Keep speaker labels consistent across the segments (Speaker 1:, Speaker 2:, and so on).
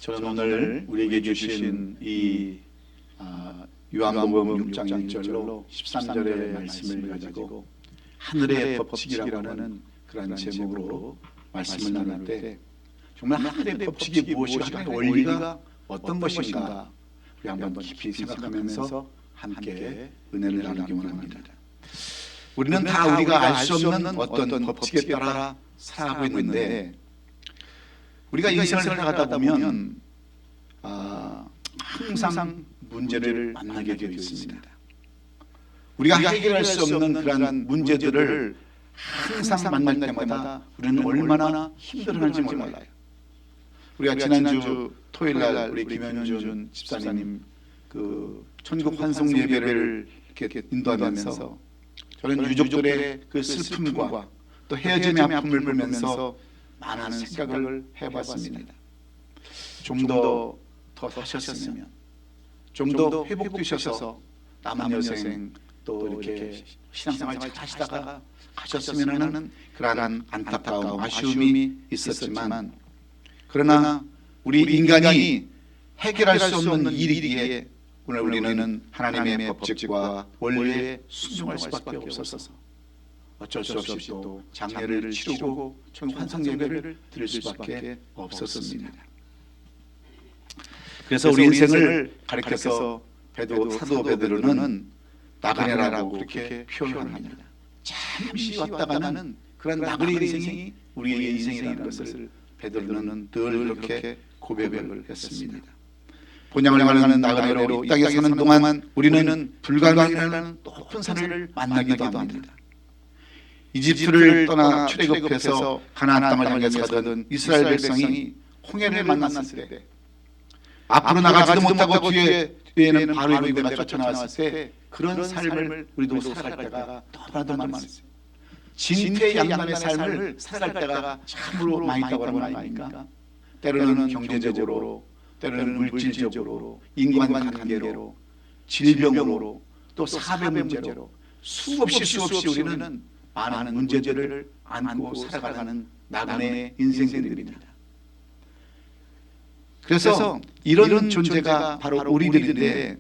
Speaker 1: 저는 오늘 우리에게 주신 이 요한복음 6장 1절로 13절의 말씀을 가지고 하늘의 법칙이라고 하는 그런 제목으로 말씀을 나눌 때 정말 하늘의 법칙이 무엇이고 하나님의 원리가 어떤 것인가 우리 한번 깊이 생각하면서 함께 은혜를 나누기 원합니다. 우리는 다 우리가 알 수 없는 어떤 법칙에 따라 살아가고 있는데 우리가 인생을 살아가다 보면 항상 문제를 만나게 되어 있습니다. 우리가 해결할 수 없는 그러한 문제들을 항상 만날 때마다 우리는 얼마나 힘들어하는지 몰라요. 우리가 지난주 토요일날 우리 김현준 집사님 그 천국 환송 예배를 이렇게 인도하면서 저는 유족들의 그 슬픔과 또 헤어짐의 아픔을 보면서 많은 생각을 해봤습니다. 좀 더 사셨으면, 좀 더 회복되셔서 남은 여생 또 이렇게 신앙생활 잘 하시다가 가셨으면 하는 그러한 안타까움, 아쉬움이 있었지만 그러나 우리 인간이 해결할 수 없는 일이기에 오늘 우리는 하나님의 법칙과 원리에 순종할 수밖에 없어서 어쩔 수 없이 또 장례를 치르고 환상 예배를 드릴 수밖에 없었습니다. 그래서 우리 인생을 가리켜서 사도 베드로는 나그네라고 그렇게 표현을 합니다. 잠시 왔다 가는 그런 나그네 인생이 우리의 인생이라는 것을 베드로는 늘 그렇게 고백을 했습니다. 본향을 향하는 나그네로 이 땅에 사는 동안 우리는 불가능이라는 높은 산을 만나기도 합니다. 이집트를 떠나 출애굽해서 가나안 땅을 향해 가던 이스라엘 백성이 홍해를 만났을 때 앞으로 나가지도 못하고 뒤에는 바로의 군대가 쫓아나왔을 때 그런 삶을 우리도 살아갈 때가 너무나도 많았어요. 진퇴양난의 삶을 살아갈 때가 참으로 많이 있다고 하는 거 아닙니까? 때로는 경제적으로, 때로는 물질적으로, 인간관계로, 질병으로, 또 사회 문제로 수없이 우리는 많은 문제들을 안고 살아가는 나그네 인생들입니다. 그래서 이런 존재가 바로 우리들인데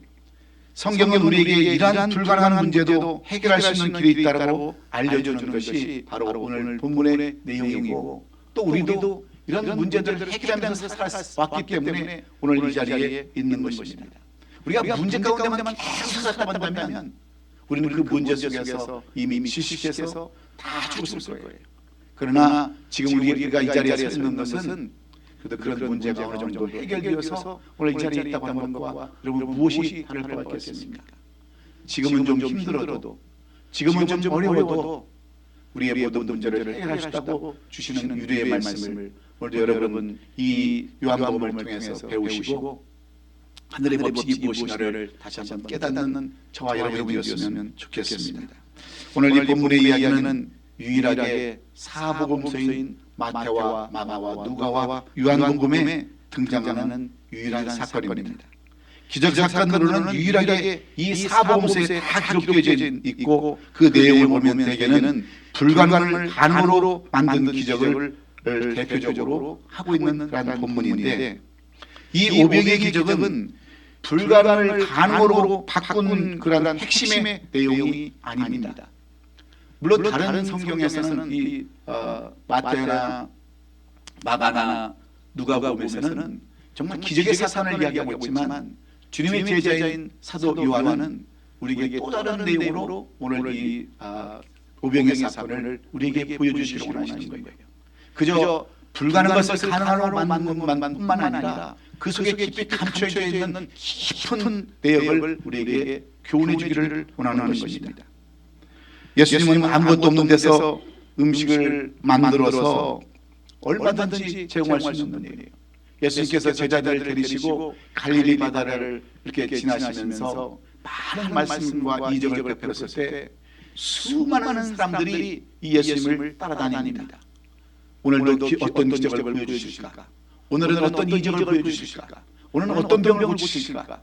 Speaker 1: 성경은 우리에게 이러한 불가능한 문제도 해결할 수 있는 길이 있다고 알려주는 것이 바로 오늘 본문의 내용이고 또 우리도 이런 문제들을 해결하면서 살아왔기 때문에 오늘 이 자리에 있는 것입니다. 우리가 문제 가운데만 계속 살았다고 한다면 우리는 그 문제 속에서 이미 질식해서 다 죽었을 거예요. 그러나 지금 우리가 이 자리에 서 있는 것은 그래도 그런 문제가 어느 정도 해결되어서 오늘 이 자리에 있다고 하는 것과 여러분 무엇이 다를 것 같겠습니까? 지금은 좀 힘들어도 지금은 좀 어려워도 우리의 모든 문제를 해결하시다고 주시는 유리의 말씀을 오늘도 여러분 이 요한복음을 통해서 배우시고 하늘의 법칙이 무엇인가를 다시 한번 깨닫는 저와 여러분이 되었으면 좋겠습니다. 오늘 이 본문의 이야기는 유일하게 사복음서인 마태와 마가와 누가와 요한복음에 등장하는 유일한 사건입니다. 기적 사건으로는 유일하게 이 사복음서에 다 기록되어 있고 그 내용을 보면 대개는 불가능을 가능으로 만든 기적을 대표적으로 하고 있는 그런 본문인데 이 500의 기적은 불가능을 가능으로 바꾼 그런 핵심의 내용이 아닙니다. 물론 다른 성경에서는 이 마태나 마가나 누가복음에서는 정말 기적의 사건을 이야기하고 있지만 주님의 제자인 사도 요한은 우리에게 또 다른 내용으로 오늘 이 오병의 사건을 우리에게 보여주시려고 하시는 거예요. 그저 불가능한 것을 가능하로 만드는 것만뿐만 아니라 그 속에 깊이 감춰져 있는 깊은 내역을 우리에게 교훈해 주기를 원하는 것입니다. 예수님은 아무것도 없는 데서 음식을 만들어서 얼마든지 제공할 수 있는 분이에요. 예수님께서 제자들을 데리시고 갈릴리 바다를 이렇게 지나시면서 많은 말씀과 이적을 베풀었을 때 수많은 사람들이 이 예수님을 따라다닙니다. 오늘도 어떤 기적을 보여주실까? 오늘은 어떤 이적을 보여주실까? 오늘은 어떤 병을 고치실까?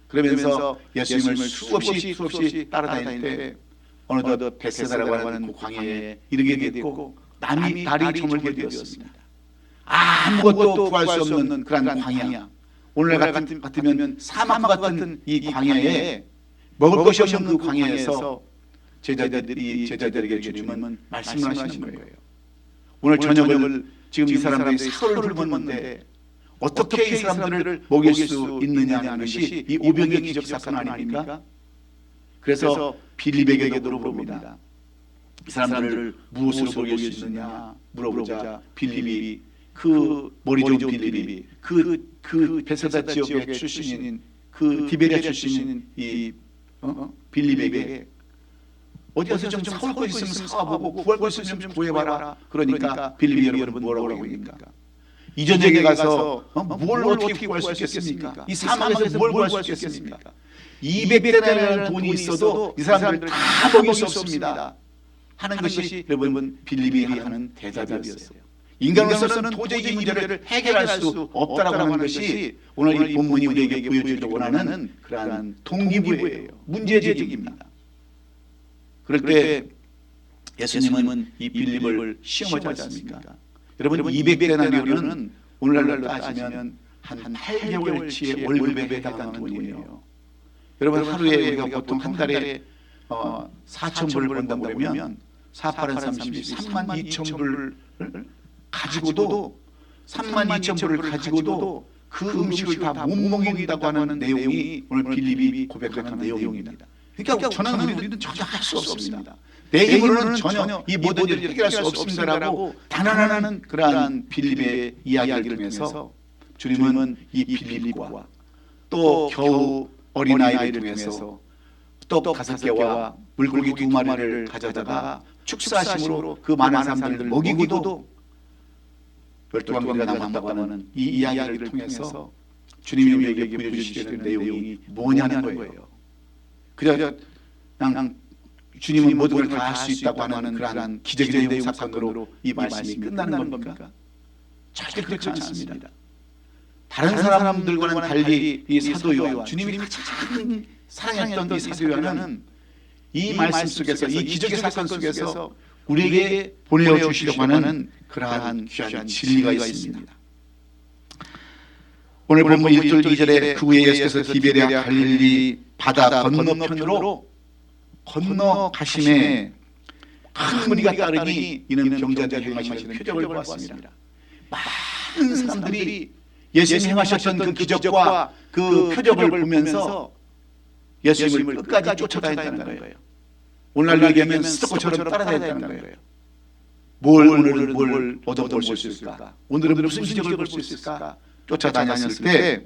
Speaker 1: 그러면서 예수님을 수없이 따라다닐 때 어느덧 벳세다라고 하는 그 광야에 이르게 되었고 날이 저물게 되었습니다. 아무것도 구할 수 없는 그러한 광야, 오늘날 같으면 사막과 같은 이 광야에 먹을 것이 없는 그 광야에서 제자들에게 주님은 말씀을 하시는 거예요. 오늘 저녁을 지금 이 사람들이 사흘을 굶었는데 어떻게 이 사람들을 먹일 수 있느냐 하는 것이 이 오병이의 기적 사건 아닙니까? 그래서 빌립에게 물어봅니다. 이 사람들을 무엇으로 먹일 수 있느냐 물어보자 빌립이, 그 머리 좋은 빌립이, 그 베세다 지역의 출신인, 그 디베리아 출신인 이 빌립에게 어디 가서 좀 사올 거 있으면 사와보고 구할 거 있으면 좀 구해봐라. 그러니까 빌립이 여러분 뭐라고 합니까? 이전에 가서 뭘 어떻게 구할 수 있겠습니까? 이 사막에서 뭘 구할 수 있겠습니까? 200데나리라는 돈이 있어도 이 사람들 다 먹일 수 없습니다 하는 것이 여러분 빌립이 하는 대답이었어요. 인간으로서는 도저히 이 문제를 해결할 수 없다라고 하는 것이 오늘 이 본문이 우리에게 보여주기를 원하는 그러한 동기부여예요. 문제제기입니다. 그럴 때 예수님은 이 빌립을 시험하지 않습니까? 여러분 200데나리온은 오늘날로 따지면 한 8개월치의 월급에 해당하는 돈이에요. 여러분 하루에 우리가 보통 한 달에 4,000불을 번다고 그러면 4,8은 30, 32,000불을 가지고도 32,000불을 가지고도 그 음식을 다 못 먹인다고 하는 내용이 오늘 빌립이 고백하는 내용입니다. 그러니까 저는 우리는 전혀 할 수 없습니다. 내 힘으로는 전혀 이 모든 일을 해결할 수 없습니다라고 단언하는 그러한 빌립의 이야기를 통해서 주님은 이 빌립과 또 겨우 어린아이를 통해서 떡 5개와 물고기 2마리를 가져다가 축사하심으로 그 많은 사람들을 먹이고도 12광리가 남았다고 하는 이 이야기를 통해서 주님이 우리에게 보여주시려는 내용이 뭐냐는 거예요. 그냥 주님은 모든 걸 다 할 수 있다고 하는 그러한 기적의 내용 사건으로 이 말씀이 끝나는 겁니까? 절대 그렇지 않습니다. 다른 사람들과는 달리 이 사도 요한, 주님이 가장 사랑했던 이 사도 요한은 이 말씀 속에서, 이 기적의 사건 속에서 우리에게 보내주시려고 하는 그러한 귀한 진리가 있습니다. 오늘 본문 1절 2절에 그 후에 예수께서 디베랴 갈릴리 바다 건너편으로 건너가심에 큰 무리가 따르니 이는 병자들이 행하시는 표적을 보았습니다. 많은 사람들이 예수님이 행하셨던 그 기적과 그 표적을 보면서 예수님을 끝까지 쫓아다닌다는 거예요. 오늘날로 얘기하면 스토커처럼 따라다닌다는 거예요. 오늘은 뭘 얻어볼 수 있을까? 오늘은 무슨 기적을 볼 수 있을까? 쫓아다녔을 때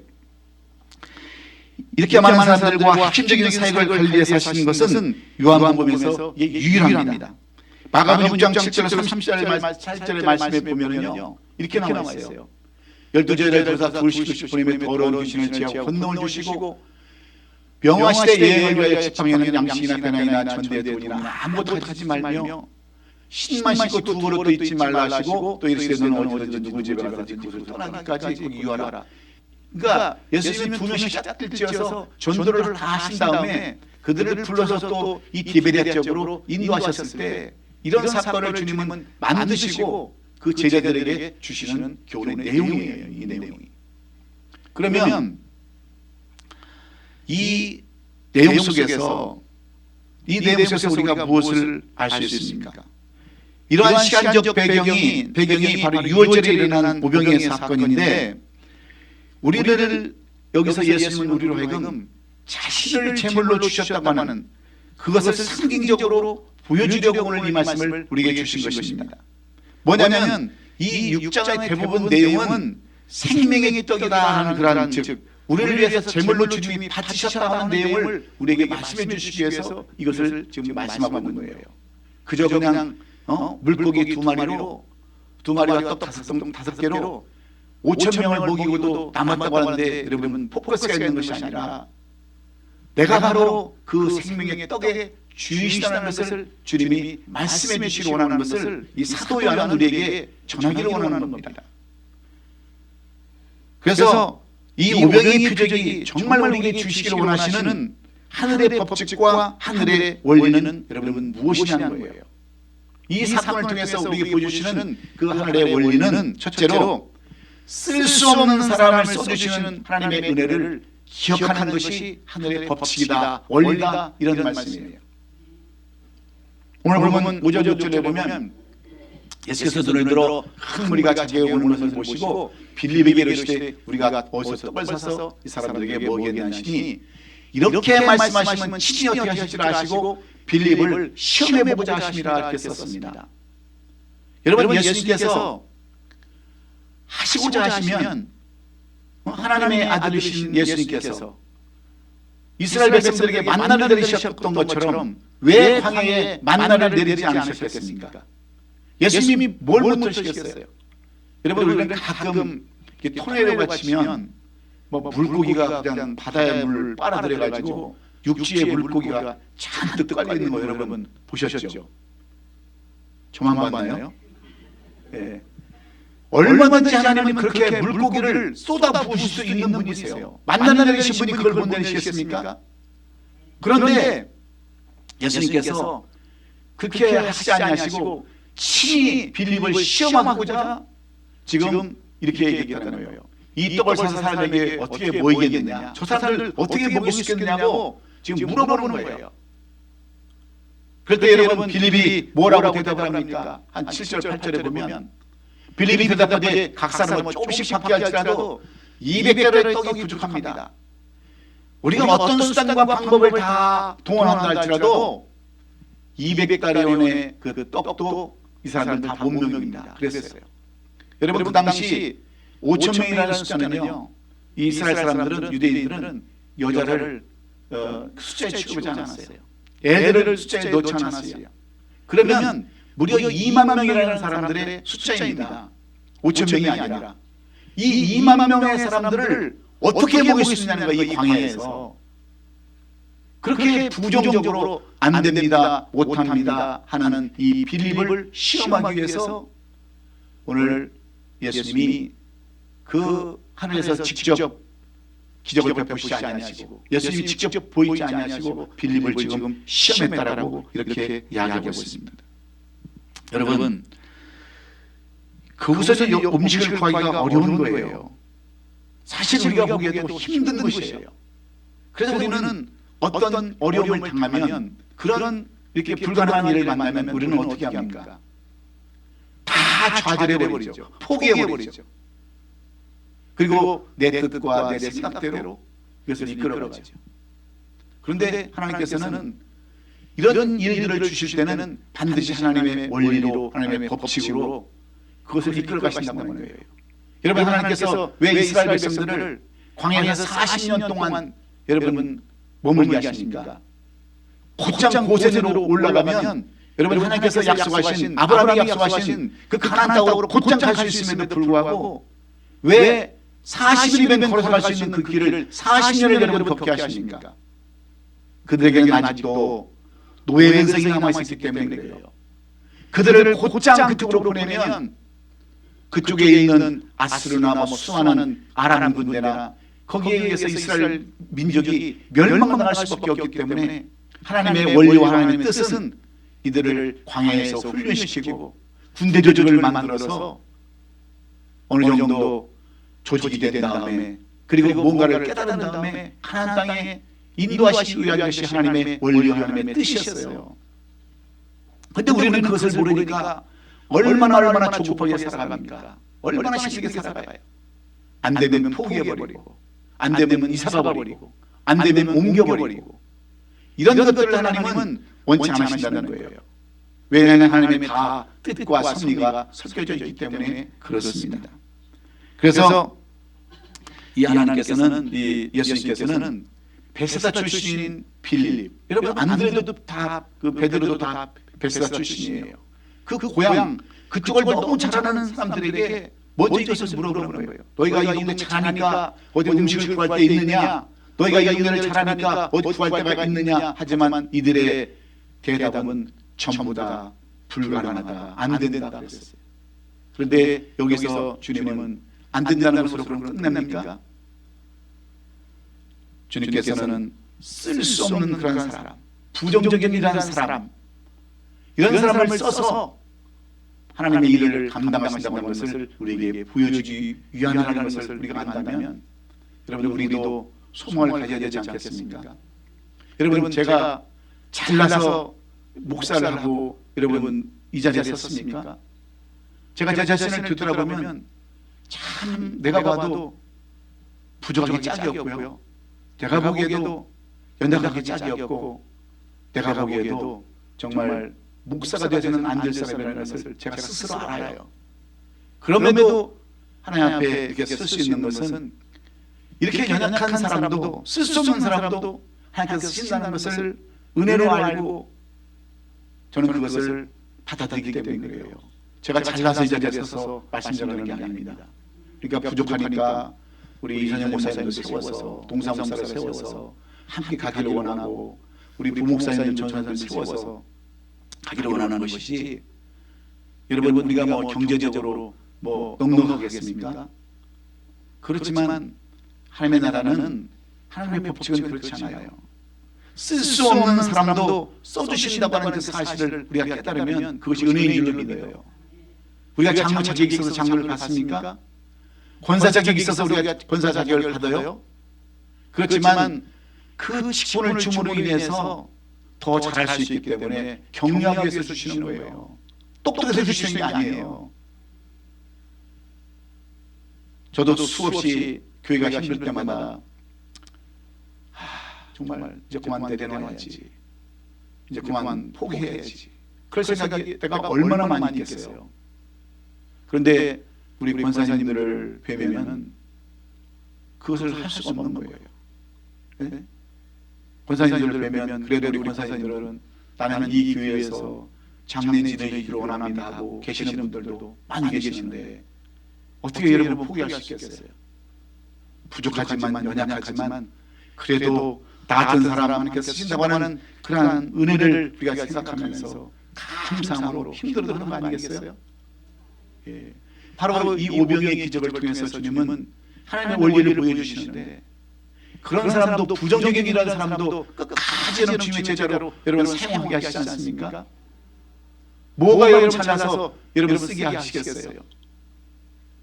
Speaker 1: 이렇게 많은 사람들과 핵심적인 사역을 갈릴리에서 하신 것은 요한복음에서 유일합니다. 마가복음 6장 7절 30절의 말씀에 보면요 이렇게 나와 있어요. 12절에 들어서 둘씩 보내며 더러운 귀신을 제하고 권능을 주시고 명화시대 여행을 위하여 지팡이나 양식이나 배낭이나 전대에 돈이나 아무것도 하지 말며 신만 신고 두 그릇도 잊지 말라 하시고 또 이르시되 너는 어디든지 누구 집에 가든지 그곳을 떠나기까지 거기 유하라. 그러니까 예수님이 2명씩 짝을 지어서 전도를 다 하신 다음에 그들을 불러서 또 이 디베리아 지역으로 인도하셨을 때 이런 사건을 주님은 만드시고 그 제자들에게 주시는 교훈의 내용이에요. 이 내용이. 그러면 이 내용 속에서 우리가 무엇을 알 수 있습니까? 이러한 시간적 배경이 바로 6월절에 일어난 오병이의 사건인데 우리를 여기서 예수님은 우리로 하여금 자신을 제물로 주셨다고 하는 그것을 상징적으로 보여주려고 오늘 이 말씀을 우리에게 주신 것입니다. 뭐냐면 이 6장의 대부분 내용은 생명의 떡이다 하는 그러한 즉 우리를 위해서 제물로 주님이 바치셨다고 하는 내용을 우리에게 말씀해 주시기 위해서 이것을 지금 말씀하고 있는 거예요. 그저 그냥 물고기 2마리와 떡 5개로 5,000명을 먹이고도 남았다고 하는데 여러분 포커스가 있는 것이 아니라 내가 바로 그 생명의 떡의 주이시다는 것을 주님이 말씀해 주시기 원하는 것을 이 사도 요한은 우리에게 전하기를 원하는 겁니다. 그래서 이 오병이의 표적이 정말 우리에게 주시기를 원하시는 하늘의 법칙과 하늘의 원리는 여러분 무엇이냐는 거예요. 이 사건을 통해서 우리에게 보여주시는 그 하늘의 원리는 첫째로 쓸 수 없는 사람을 써주시는 하나님의 은혜를 기억하는 것이 하늘의 법칙이다, 원리다, 이런 말씀이에요. 오늘 보면 5절 6절에 보면 예수께서 눈을 들어 큰 무리가 자기에게 오는 것을 보시고 빌립에게 이르시되 우리가 어디서 떡을 사서 이 사람들에게 먹이겠냐 하시니, 이렇게 말씀하시면 친히 어떻게 하실지를 아시고 빌립을 시험해보고자 하심이라 이렇게 썼습니다. 여러분, 예수님께서 하시고자 하시면 하나님의 아들이신 예수님께서 이스라엘 백성들에게 만나를 내리셨던 것처럼 왜 광야에 만나를 내리지 않으셨겠습니까? 예수님이 뭘 못하시겠어요? 여러분, 우리는 가끔 토네이도가 치면 물고기가 그냥 바다의 물을 빨아들여가지고 육지에 물고기가 잔뜩 깔려있는 거 여러분 보셨죠? 저만 봤나요? 네. 얼마든지 하나님은 그렇게 물고기를 쏟아부으실 수 있는 분이세요. 만나 내리신 분이 그걸 못 내리시겠습니까? 그런데 예수님께서 그렇게 하시지 아니하시고 친히 빌립을 시험하고자 지금 이렇게 얘기했다는 거예요. 이 떡을 사서 사람에게 어떻게 모이겠느냐, 저 사람들 어떻게 먹일 수 있겠느냐고 지금 물어보는 거예요. 그럴 때 여러분, 빌립이 뭐라고 대답을 합니까? 한 7절 8절에 보면 빌립이 대답하되 각 사람은 조금씩 받게 할지라도 200개의 떡이 부족합니다. 우리가 어떤 수단과 방법을 다 동원한다 할지라도 200달러의 그 떡도 이 사람들 다 못 먹입니다. 그랬어요. 여러분, 그 당시 5천 명이라는 숫자는요, 이 이스라엘 사람들은, 유대인들은 여자를 숫자에 취급하지 않았어요. 애들을 숫자에 넣지 않았어요. 그러면 무려 2만 명이라는 사람들의 숫자입니다. 5천 명이 아니라. 이 2만 명의 사람들을 어떻게 먹일 수 있느냐는 거예요, 이 광야에서. 그렇게 부정적으로 안 됩니다, 못합니다 하는 이 빌립을 시험하기 위해서 오늘 예수님이 그 하늘에서 직접 기적을 베푸시지 아니하시고, 예수님이 직접 보이지 아니하시고 빌립을 지금 시험했다라고 이렇게 이야기하고 있습니다. 여러분, 그곳에서 음식을 구하기가 어려운 거예요. 사실 우리가 보기에도 힘든 곳이에요. 그래서 우리는 어떤 어려움을 당하면, 그런 이렇게 불가능한 일을 만나면 우리는 어떻게 합니까? 다 좌절해버리죠. 포기해버리죠. 그리고 내 뜻과 내 생각대로 이것을 이끌어가죠. 그런데 하나님께서는 이런 일들을 주실 때는 반드시 하나님의 원리로, 하나님의 법칙으로 그것을 이끌어 가신다는 거예요. 여러분, 하나님께서 왜 이스라엘 백성들을 광야에서 40년 동안 여러분 머물게 하십니까? 곧장 고센으로 올라가면 여러분, 하나님께서 약속하신, 아브라함이 약속하신 그 가나안 땅으로 곧장 갈 수 있음에도 불구하고 왜 40일이면 걸어갈 수 있는 그 길을 40년을 여러분 걷게 하십니까? 그들에게는 아직도 노예 근성이 남아있기 때문에 그래요. 그들을 곧장 그쪽으로 보내면 그쪽에 있는 아스르나 수많은 아람 군대나 거기에 의해서 이스라엘 민족이 멸망당할 수밖에 없기 때문에 하나님의 원리와 하나님의 뜻은 이들을 광야에서 훈련시키고 군대 조직을 만들어서 어느 정도 조직이 된 다음에, 그리고 뭔가를 깨달은 다음에 가나안 땅에 인도하시기 위한 것이 하나님의 원리와 하나님의 뜻이었어요. 그런데 우리는 그것을 모르니까 얼마나 조급하게 살아갑니까? 얼마나 힘들게 살아가요. 안 되면 포기해버리고, 안 되면 이사가버리고, 안 되면 옮겨버리고, 이런 것들을 하나님은 원치 않으신다는 거예요. 왜냐하면 하나님의 다 뜻과 섭리가 섞여져 있기 때문에 그렇습니다. 그래서 이 하나님께서는, 이 예수님께서는 베세다 출신인 빌립, 여러분 안드레도 다, 그 베드로도 다 베세다 출신이에요. 그 고향 그쪽을 너무 잘 아는 사람들에게 먼저 이것을 물어보는 거예요. 너희가 이 동네 잘하니까 어디 음식을 구할 데 있느냐? 너희가 이 동네를 잘하니까 어디 구할 데가 있느냐? 하지만 이들의 대답은 전부 다 불가능하다, 안 된다 그랬어요. 그런데 여기서 주님은 안 된다는 것으로 그럼 끝납니까? 주님께서는 쓸 수 없는 그런 사람, 부정적인 일하는 사람, 이런 사람을 써서 하나님의 일을 감당하신다는 것을 우리에게 보여주기 위함이라는 것을 우리가 안다면 여러분 우리도 소망을 가져야 되지 않겠습니까? 여러분 제가 잘나서 목사를 하고 여러분 이 자리에 섰습니까? 제가 제 자신을 뒤돌아보면 참 내가 봐도 부족하게 짝이 없고요. 내가 보기에도 연약하게 짝이 없고 내가 보기에도 정말 목사가 되어서는 안 될 사람이라는 것을 제가 스스로 알아요. 그럼에도 하나님 앞에 이렇게 설 수 있는 것은 이렇게 연약한 사람도 쓸 수 없는 사람도 하나님께서 쓰신다는 것을 은혜로 알고 저는 그것을 받아들이기 때문에 그래요. 제가 잘나서 이 자리에 서서 말씀 전하는 게 아닙니다. 그러니까 부족하니까 우리 이선영 목사님도 세워서 동사 목사를 세워서 함께 가기를 원하고 우리 부목사님들 전사들 세워서 가기를 원하는 것이지 여러분 우리가 뭐 경제적으로 뭐 넉넉하겠습니까? 그렇지만 하나님의 나라는 하나님의 법칙은 그렇지 않아요. 쓸 수 없는 사람도 써주신다고 하는 그 사실을 우리가 깨달으면 그것이 은혜인 줄로 믿어요. 우리가 장로 자격이 있어서 장로를 받습니까? 권사 자격이 있어서 우리가 권사 자격을 받아요? 그렇지만 그 직분을 줌으로 인해서 더 잘할 수 있기 때문에 격려하기 위해서 주시는 거예요. 똑똑해서 주시는 게 아니에요. 저도 수없이 교회가 힘들 때마다 정말 이제 그만 내려놔야지, 이제 그만 포기해야지, 그럴 생각이 내가 얼마나 많이 있겠어요. 그런데 우리 권사님들을 뵈면은 그것을 할 수가 없는 거예요. 네? 권사님들을 뵈면 그래도 우리 권사님들은 나는 이 교회에서 장래 지내기를 원합니다 하고 계시는 분들도 많이 계시는데 어떻게 여러분 포기할 수 있겠어요? 부족하지만 연약하지만 그래도 나 같은 사람 하나님께서 쓰신다고 하는 그러한 은혜를 우리가 생각하면서 감사함으로 힘들어하는 거 아니겠어요? 예. 바로 이 오병의 기적을 통해서 주님은 하나님의 원리를 보여주시는데 그런 사람도 부정적인 일하는 사람도 끝까지 여러분 주님의 제자로 여러분 사용하게 하시지 않습니까? 뭐가 여러분 잘나서 여러분 쓰게 하시겠어요?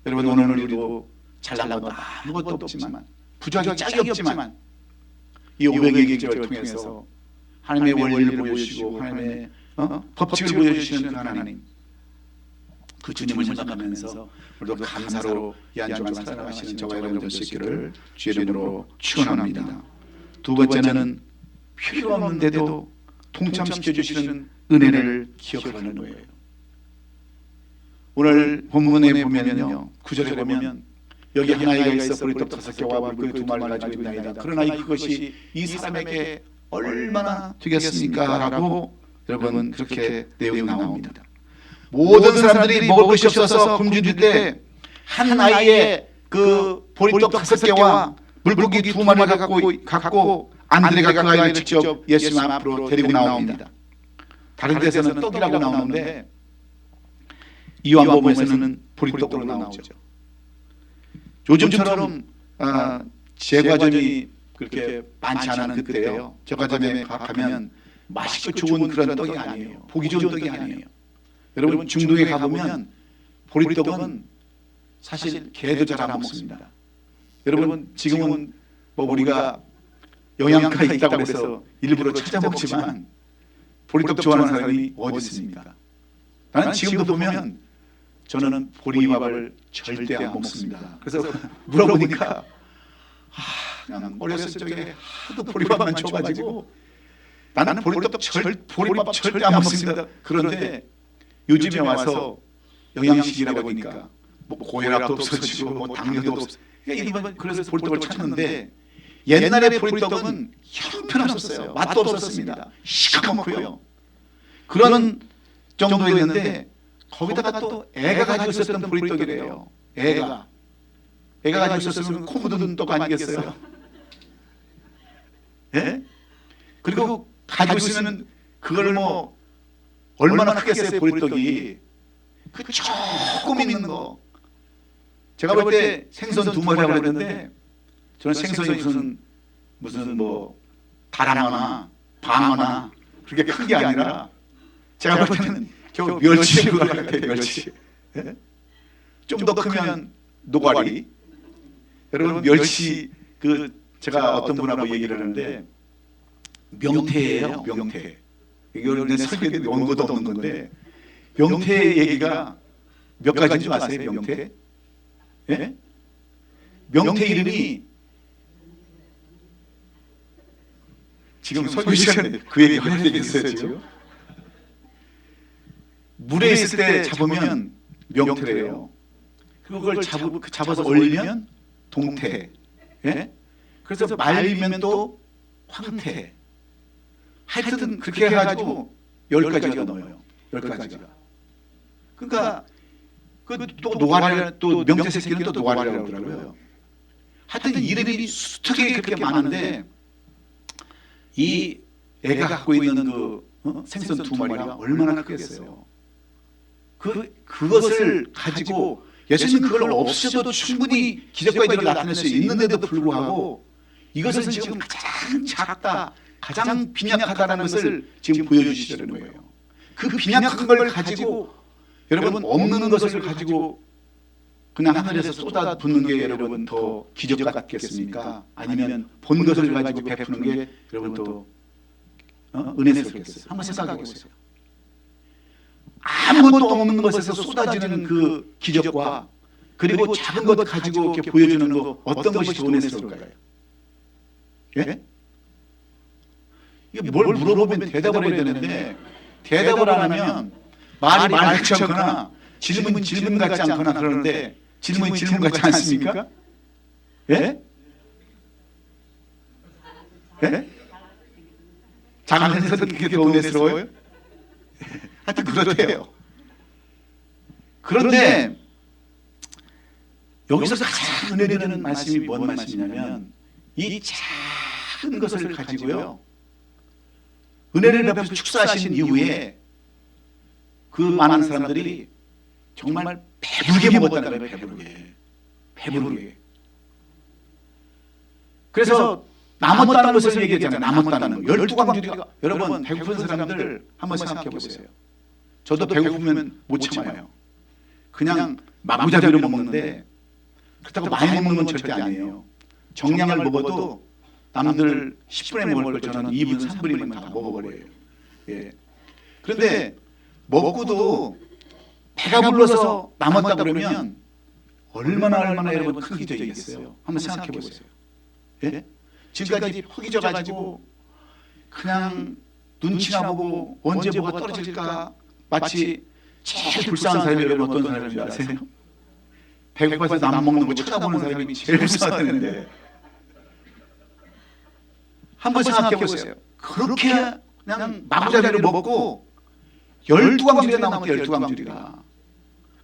Speaker 1: 여러분 오늘 우리도 잘난 건 아무것도 없지만 부족하기 짝이 없지만 이 오병의 기적을 통해서 하나님의 원리를 보여주시고 하나님의 법칙을 보여주시는 그 하나님, 그 주님을 생각하면서 우리도 감사로 이 한 주간 살아가시는 저와 여러분 될 수 있기를 주의 이름으로 축원합니다. 두 번째는 필요 없는데도 동참시켜 주시는 은혜를 기억하는 거예요. 오늘 본문에 보면요, 9절에 보면 여기 한 아이가 있어 보리떡 5개와 물고기 2마리를 가지고 있나이다. 그러나 그것이 이 사람에게 얼마나 되겠습니까? 라고 여러분 그렇게 내용이 나옵니다. 모든 사람들이 먹을 것이 없어서 굶주릴 때 한 아이의 그 보리떡 5개와 물고기 2마리를 갖고 안드레가 그 아이를 직접 예수님 앞으로 데리고 나옵니다. 다른 데서는 떡이라고 나오는데 요한복음에서는 보리떡으로 나오죠. 요즘처럼 제과점이 그렇게 많지 않은 그때예요. 제과점에 가면 맛있고 좋은 그런 떡이 아니에요. 보기 좋은 떡이 아니에요. 여러분 중동에 가보면 보리떡은 사실 개도 잘 안 먹습니다. 여러분 지금은 뭐 우리가 영양가가 있다고 해서 일부러 찾아 먹지만 보리떡 좋아하는 사람이 어디 있습니까? 나는 지금도 보면 저는 보리밥을 절대 안 먹습니다. 그래서 물어보니까 그냥 어렸을 적에 하도 보리밥만 줘가지고 나는 보리밥 절대 안 먹습니다. 그런데 요즘에 와서 영양식이라고 하니까 뭐 고혈압도 없어지고 뭐 당뇨도 없어. 그래서 보리떡을 찾는데 옛날에 보리떡은 형편없었어요. 맛도 없었습니다. 시커멓고요. 그런 정도였는데 거기다가 또 애가 가지고 있었던 보리떡이래요. 애가 가지고 있었으면 코 묻은 떡 아니겠어요? 예? 그리고 가지고 있으면 그걸 뭐 얼마나 크겠어요 보리떡이. 그 조금 있는 거. 제가 볼 때 생선 2마리라고 그랬는데 저는 생선이 무슨 뭐 다랑어나 방어나 그렇게 큰 게 아니라 제가 볼 때는 겨우 멸치 그거 같아요. 멸치. 예? 좀 더 크면 노가리. 여러분 멸치 그 제가 어떤 분하고 얘기를 하는데 명태예요. 명태. 이걸 내 설계에 원고도 없는 건데 명태 얘기가 몇 가지인 줄 아세요? 명태? 예? 명태 이름이 지금 설교 시간에 그 얘기 해야 되겠어요 지금? 물에 있을 때 잡으면 명태래요. 그걸 잡아서 얼리면 동태. 예? 그래서 말리면 또 황태. 하여튼 그렇게 해가지고 10가지가 넘어요. 10가지가. 그러니까 또 노가리 또 명태 새끼는 또 노가리라고 그러더라고요. 하여튼 이름이 수특하게 그렇게 많은데 이 애가 갖고 있는 그 생선 2마리가 얼마나 크겠어요. 그것을 가지고 예수님 그걸 없애도 충분히 기적과 이들을 나타낼 수 있는데도 불구하고 이것은 지금 가장 작다, 가장 빈약하다는 것을 지금 보여주시려는 거예요. 그 빈약한 걸 가지고 여러분 없는 것을 가지고 그냥 하늘에서 쏟아붓는 게 여러분 더 기적 같겠습니까? 아니면 본 것을 가지고 베푸는 게 여러분 또 은혜스럽겠어요? 한번 생각해 보세요. 아무것도 없는 것에서 쏟아지는 그 기적과 그리고 작은 것 가지고 이렇게 보여주는 거 어떤 것이 더 은혜스러울까요? 예? 이게 뭘 물어보면 대답을 해야 되는데 대답을 안 하면 말이 말 같지 않거나 질문 질문 같지 않거나 그러는데 질문이 질문 같지 않습니까? 예? 예? 작은 데서는 그게 더 은혜스러워요? 하여튼 그렇대요. 그런데 여기서 가장 은혜되는 말씀이 뭔 말씀이냐면 이 작은 것을 가지고요 은혜를 베풀어 축사하신 이후에 그 많은 사람들이 정말 배부르게 먹었다는 거예요. 배부르게. 그래서 남았다는 것을 얘기했잖아요. 남았다는 거. 12광주리가 여러분 배고픈 사람들 한번 생각해 보세요. 저도 배고프면 못 참아요. 그냥 마구잡이로 먹는데 그렇다고 많이 먹는 건 절대 아니에요. 정량을 먹어도 남들 10분에 먹을 걸 저는 2분, 3분이면 다 먹어버려요. 예. 그런데 먹고도 배가 불러서 남았다 그러면 얼마나 여러분 큰 기적이겠어요. 한번 생각해 보세요. 예? 지금까지 허기져가지고 그냥 눈치나 보고 언제 뭐가 떨어질까 마치 제일 불쌍한 사람이 여러분 어떤 사람인 줄 아세요? 배고파서 남 먹는 거 쳐다보는 사람이 제일 불쌍하다는데 한번 생각해 보세요. 그렇게 그냥 마구잡이로 먹고 12광주리가 남았대. 12광주리가.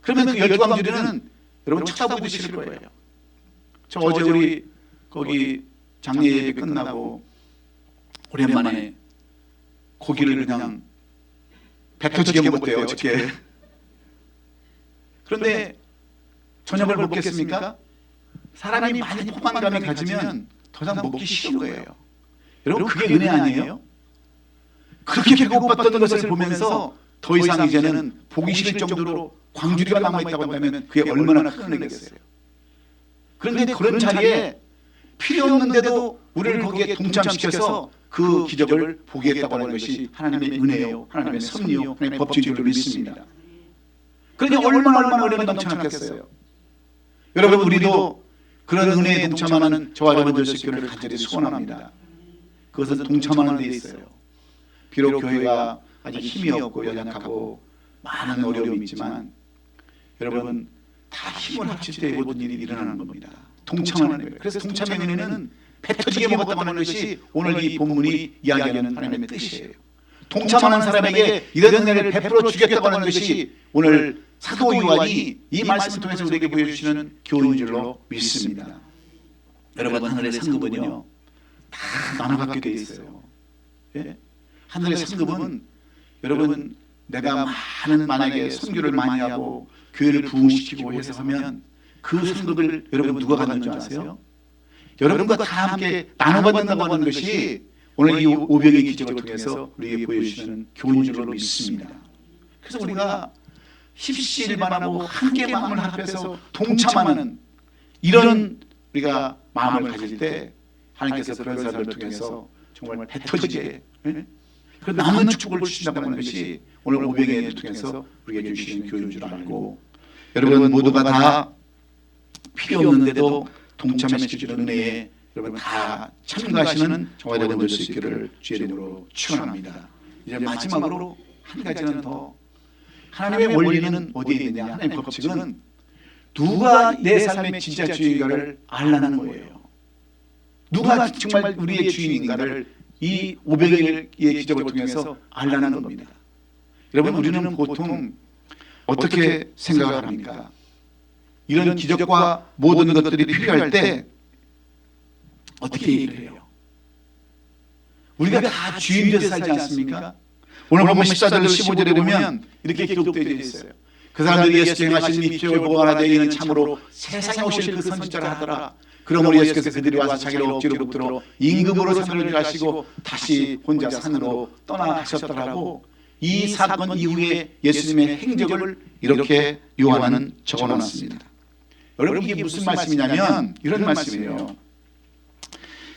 Speaker 1: 그러면 그 12광주리는 여러분 쳐다보기 싫을 거예요. 저 어제 우리 거기 장례 예배 끝나고 오랜만에 고기를 그냥 배 터지게 먹었대요 어저께. 그런데 저녁을 먹겠습니까? 사람이 많이 포만감이 가지면 더 이상 먹기 싫은 거예요. 여러분 그게 은혜 아니에요? 그렇게 배고팠던 것을 보면서 더 이상 이제는 보기 싫을 정도로 광주리가 남아있다고 한다면 그게 얼마나 큰 은혜겠어요. 그런데 그런 자리에 필요 없는데도 우리를 거기에 동참시켜서 그 기적을 보게 했다고 하는 것이 하나님의 은혜요, 하나님의 섭리요, 하나님의 법칙인 줄 믿습니다. 그러니 얼마나 은혜가 넘쳐났겠어요. 여러분 우리도 그런 은혜에 동참하는 저와 여러분들 교회를 간절히 소원합니다. 그것은 동참하는 데 있어요. 비록 교회가 아직 힘이 없고 연약하고 많은 어려움이 있지만 여러분 다 힘을 합칠 때 모든 일이 일어나는 겁니다. 동참하는 거예요. 그래서 동참의 은혜는 배 터지게 먹었다고 하는 것이 오늘 이 본문이 이야기하는 하나님의 뜻이에요. 동참하는 사람에게 이런 은혜를 베풀어 주겠다고 하는 것이 오늘 사도 요한이 이 말씀을 통해서 우리에게 보여주시는 교훈인 줄로 믿습니다. 여러분 하늘의 상급은요 다 나눠 갖게 돼 있어요. 예? 하늘의 상급은 여러분 내가 만약에 선교를 많이 하고 교회를 부흥시키고 해서 하면 그 상급을 여러분 누가 갖는 줄 아세요? 여러분과 다 함께 나눠받는다고 하는 것이 오늘 이 오병의 기적을 통해서 우리에게 보여주시는 교훈인 줄로 믿습니다. 그래서 우리가 십시일반하고 함께 마음을 합해서 동참하는 이런 우리가 마음을 가질 때 하나님께서 그런 사람을 통해서 정말 배 터지게 그 남는 축복을 주신다고 하는 것이 오늘 500회를 통해서 우리에게 주시는 교훈인 줄 알고, 여러분 모두가 다 필요 없는데도 동참시켜주는 은혜에 여러분 다 참가하시는 저와 여러분 될 수 있기를 주의 이름으로 축원합니다. 이제 마지막으로 한 가지는 더, 하나님의 원리는 어디에 있느냐, 하나님의 법칙은 누가 내 삶의 진짜 주인인가를 알라는 거예요. 누가 정말 우리의 주인인가를 이 500일의 기적을 통해서 알라는 겁니다. 여러분 우리는 보통 어떻게 생각을 합니까? 이런 기적과 모든 것들이 필요할 때 어떻게 얘기를 해요? 우리가 다 주인 되어 살지 않습니까? 오늘 보면 14절 15절에 보면 이렇게 기록되어 있어요. 그 사람들이 예수께서 행하신 이 기적을 보고 알아되 이는 참으로 세상에 오실 그 선지자라 하더라. 그러므로 예수께서 그들이 와서 자기를 억지로 붙들어 임금으로 산을 가시고 다시 혼자 산으로 떠나가셨더라고. 이 사건 이후에 예수님의 행적을 이렇게 요한은 적어놨습니다. 여러분 이게 무슨 말씀이냐면 이런 말씀이에요.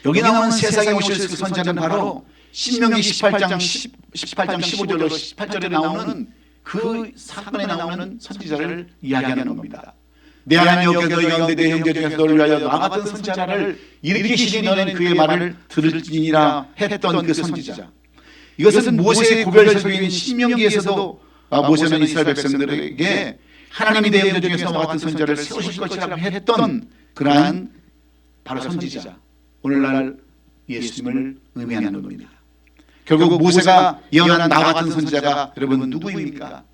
Speaker 1: 여기 나오는 세상에 오실 그 선지자는 바로 신명기 18장 15절로 18절에 나오는 그 사건에 나오는 선지자를 이야기하는 겁니다. 내 하나님 여호와께서 너희 가운데 내 형제 중에서 너를 위하여 나 같은 선지자를 일으키시니 너는 그의 말을 들을지니라 했던 그 선지자. 이것은 모세의 고별 설교인 신명기에서도 모세는 이스라엘 백성들에게 하나님이 내 형제 중에서 나 같은 선지자를 세우실 것이라고 했던 그러한 바로 선지자, 오늘날 예수님을 의미하는 겁니다. 결국 모세가 예언한 나 같은 선지자가 여러분 누구입니까?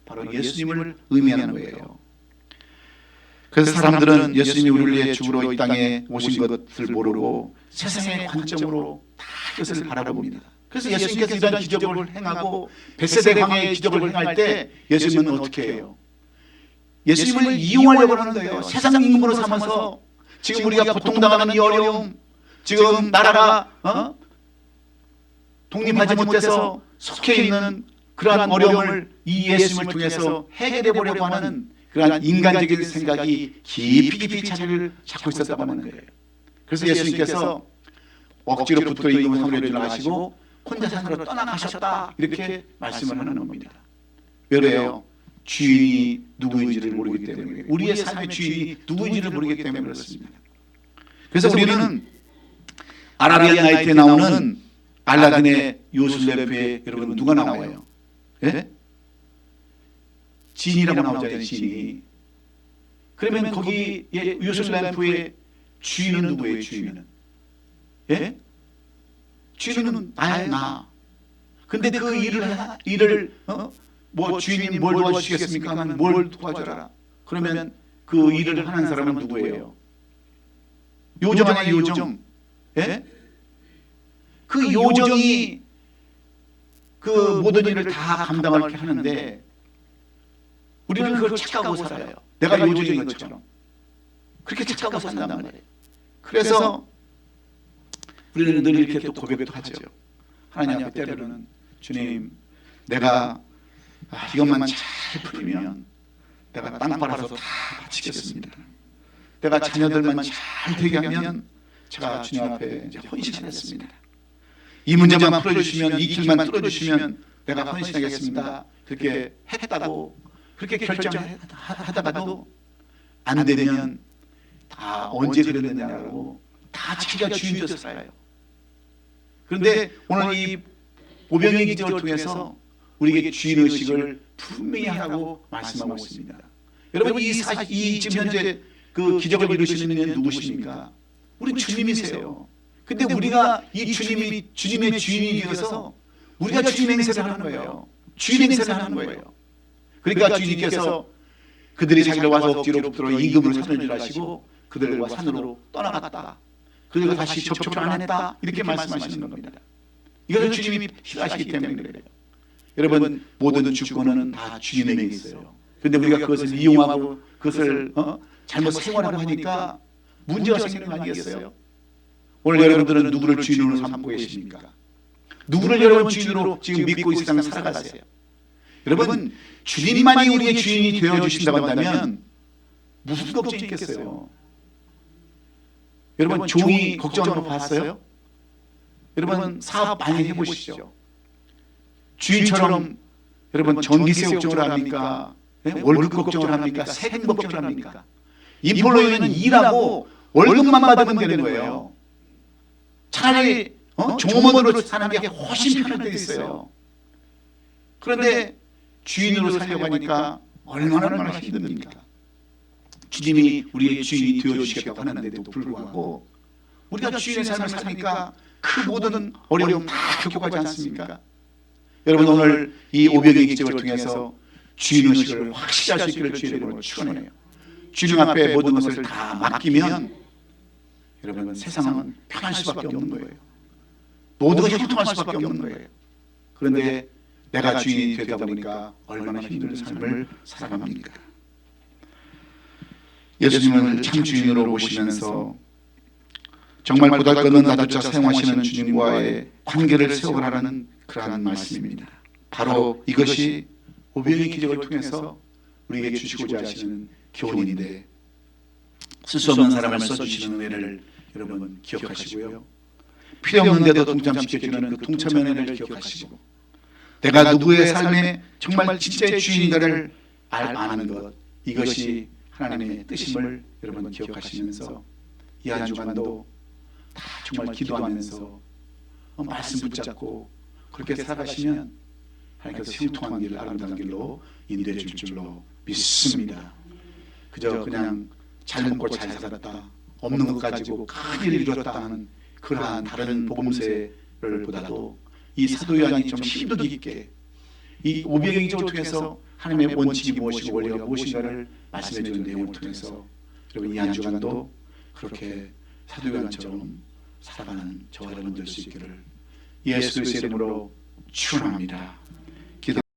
Speaker 1: 바로 예수님을 의미하는 거예요. 그래서 사람들은 예수님이 우리를 위해 죽으러 이 땅에 오신 것을 모르고 세상의 관점으로 다 그것을 바라봅니다. 그래서 예수님께서 이런 기적을 행하고 벳세다 광야의 기적을 행할 때 예수님은 어떻게 해요? 예수님을 이용하려고 하는 거예요. 세상 임금으로 삼아서 지금 우리가 고통당하는 이 어려움, 지금 나라가 독립하지 못해서 속해 있는 그러한 어려움을 이 예수님을 통해서 해결해 보려고 하는 그러한 인간적인 생각이 깊이 자리를 잡고 있었다고 하는 거예요. 그래서 예수님께서 억지로 붙들어 임금을 삼으려 하시고 혼자 산으로 떠나가셨다 이렇게 말씀을 하는 겁니다. 왜요? 주인이 누구인지를 모르기 때문에, 우리의 삶의 주인이 누구인지를 모르기 때문에 그렇습니다. 그래서 우리는 아라비안 나이트에 나오는 알라딘의 요술램프에 여러분 누가 나와요? 예? 진이라고 나오잖아요. 진이. 그러면 거기 요술램프의 주인은 누구예요? 주인은? 예? 주인은 나예요, 나. 근데 그 일을 뭐 주인이 뭘 도와주시겠습니까? 하면 뭘 도와줘라. 그러면 그 일을 하는 사람은 누구예요? 요정 아니에요, 요정. 예? 그 요정이 그 모든 일을 다 감당을 하는데 우리는 그걸 착각하고 살아요. 내가 요정인 것처럼. 그렇게 착각하고 산단 말이에요. 그래서 우리는 늘 이렇게 또 고백도 하죠. 하나님 앞에 때로는 주님, 내가 이것만 잘 풀리면 내가 땅 팔아서 다 바치겠습니다. 내가 자녀들만 잘 되게 하면 제가 주님 앞에 이제 헌신하겠습니다. 이 문제만 풀어주시면, 이 길만 뚫어주시면 내가 헌신하겠습니다. 그렇게 했다고 그렇게 결정하다가도 안 되면 다 언제 그랬느냐고 다 자기가 주인 되어서 살아요. 그런데 오늘 이 오병이의 기적을 통해서 우리에게 주인의식을 분명히 하라고 말씀하고 있습니다. 여러분 이 지금 현재 그 기적을 이루시는 이는 누구십니까? 우리 주님이세요. 근데 우리가 이 주님이 주님의 주인이 되어서 우리가 주인 행세를 하는 거예요. 주인 행세를 하는 거예요. 그러니까 주님께서 그들이 자기를 와서 억지로 붙들어 임금으로 산을 줄 아시고 그들과 산으로 떠나갔다. 그들과 다시 접촉을 안 했다. 이렇게 말씀하시는 겁니다. 이것을 주님이 싫어하시기 때문에 그래요. 여러분 모든 주권은 다 주님에게 있어요. 그런데 우리가 그것을 이용하고 그것을 잘못 생활하고 하니까 문제가 생기는 거 아니겠어요? 오늘 여러분들은 누구를 주인으로 삼고 계십니까? 누구를 여러분 주인으로 지금 믿고 이 세상을 살아가세요? 여러분, 주님만이 우리의 주인이 되어주신다고 한다면 무슨 걱정이 있겠어요? 여러분, 종이 걱정하는 거 봤어요? 여러분, 사업 많이 해보시죠. 주인처럼 여러분 전기세 걱정을 합니까? 월급 걱정을 합니까? 세금 걱정을 합니까? 인플루에는 일하고 월급만 받으면 되는 거예요. 차라리 종업원으로 사는 게 훨씬 편할 때 있어요. 그런데 주인으로 살려고 하니까 얼마나 힘듭니까? 주님이 우리의 주인이 되어주시겠다고 하는데도 불구하고 우리가 주인의 삶을 사니까 그 모든 어려움 다 겪어가지 않습니까? 여러분, 오늘 이 오병이의 기적을 통해서 주인의식을 확실히 할 수 있기를 주의 이름으로 축원해요. 주님 앞에 모든 것을 다 맡기면 여러분, 세상은 편할 수밖에 없는 거예요. 모두가 형통할 수밖에 없는 거예요. 그런데 내가 주인이 되다 보니까 얼마나 힘든 삶을 살아갑니까? 예수님을 참 주인으로 모시면서 정말 보잘것없는 나조차 사용하시는 주님과의 관계를 세워가라는 그러한 말씀입니다. 바로 이것이 오병이의 기적을 통해서 우리에게 주시고자 하시는 교훈인데, 쓸 수 없는 사람을 써주시는 은혜를 여러분 기억하시고요. 필요 없는데도 동참시켜주는 그 동참의 은혜를 기억하시고, 내가 누구의 삶에 정말 진짜의 주인인가를 아는 것, 이것이 하나님의 뜻임을 여러분 기억하시면서 이 한 주간도 다 정말 기도하면서 말씀 붙잡고 그렇게 살아가시면 하나님께서 형통한 길, 아름다운 길로 인도해 줄 줄로 믿습니다. 그저 그냥 잘 먹고 잘 살았다, 없는 것 가지고 큰 일을 이뤘다 하는 그러한 다른 복음서를 보다도 이 사도 요한이 좀 심도 깊게 이 오병이의 기적을 통해서 하나님의 원칙이 무엇이고 원리가 무엇인가를 말씀해 주는 내용을 통해서 여러분 이 한 주간도 그렇게 사도 요한처럼 살아가는 저와 여러분 될 수 있기를 예수 그리스도의 이름으로 축원합니다.